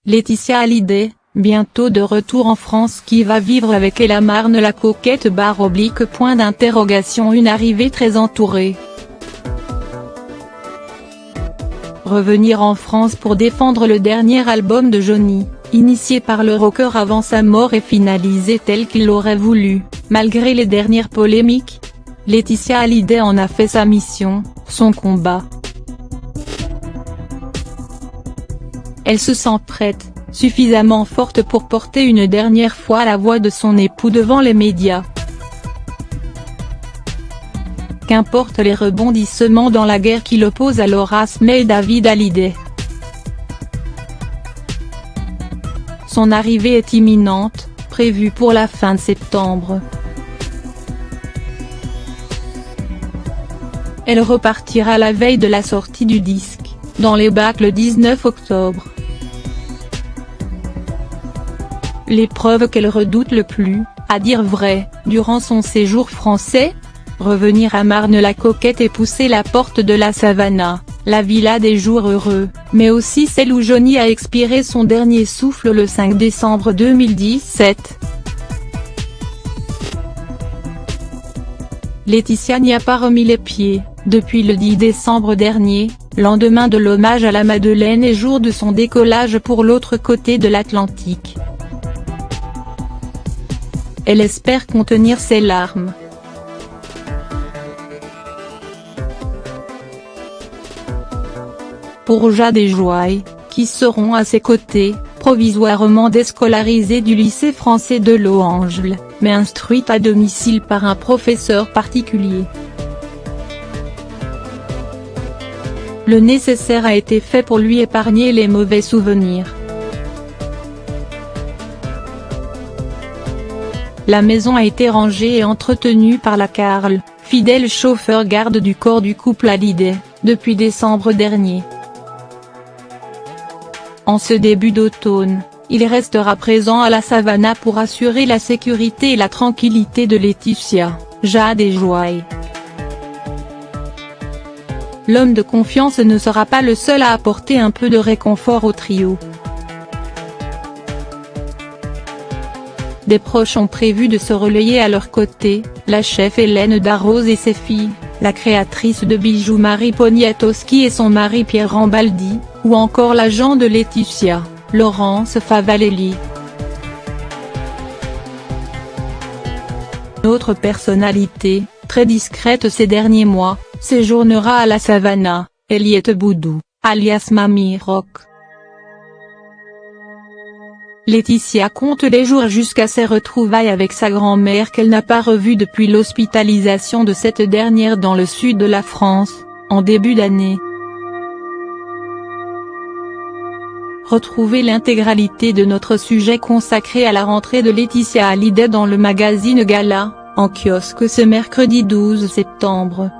Laetitia Hallyday, bientôt de retour en France. Qui va vivre avec Ella Marne? La coquette / point d'interrogation. Une arrivée très entourée. Revenir en France pour défendre le dernier album de Johnny, initié par le rocker avant sa mort et finalisé tel qu'il l'aurait voulu, malgré les dernières polémiques. Laetitia Hallyday en a fait sa mission, son combat. Elle se sent prête, suffisamment forte pour porter une dernière fois la voix de son époux devant les médias. Qu'importe les rebondissements dans la guerre qui l'oppose à Horace May et David Hallyday. Son arrivée est imminente, prévue pour la fin de septembre. Elle repartira la veille de la sortie du disque, dans les bacs le 19 octobre. L'épreuve qu'elle redoute le plus, à dire vrai, durant son séjour français? Revenir à Marne. La coquette et pousser la porte de la Savannah, la villa des jours heureux, mais aussi celle où Johnny a expiré son dernier souffle le 5 décembre 2017. Laetitia n'y a pas remis les pieds, depuis le 10 décembre dernier, lendemain de l'hommage à la Madeleine et jour de son décollage pour l'autre côté de l'Atlantique. Elle espère contenir ses larmes. Pour Jade et Joy, qui seront à ses côtés, provisoirement déscolarisée du lycée français de Loange, mais instruite à domicile par un professeur particulier. Le nécessaire a été fait pour lui épargner les mauvais souvenirs. La maison a été rangée et entretenue par la Carl, fidèle chauffeur-garde du corps du couple Hallyday, depuis décembre dernier. En ce début d'automne, il restera présent à la Savannah pour assurer la sécurité et la tranquillité de Laetitia, Jade et Joy. L'homme de confiance ne sera pas le seul à apporter un peu de réconfort au trio. Des proches ont prévu de se relayer à leur côté, la chef Hélène Darroze et ses filles, la créatrice de bijoux Marie Poniatowski et son mari Pierre Rambaldi, ou encore l'agent de Laetitia, Laurence Favalelli. Autre personnalité, très discrète ces derniers mois, séjournera à la Savannah, Eliette Boudou, alias Mamie Rock. Laetitia compte les jours jusqu'à ses retrouvailles avec sa grand-mère qu'elle n'a pas revue depuis l'hospitalisation de cette dernière dans le sud de la France, en début d'année. Retrouvez l'intégralité de notre sujet consacré à la rentrée de Laetitia Hallyday dans le magazine Gala, en kiosque ce mercredi 12 septembre.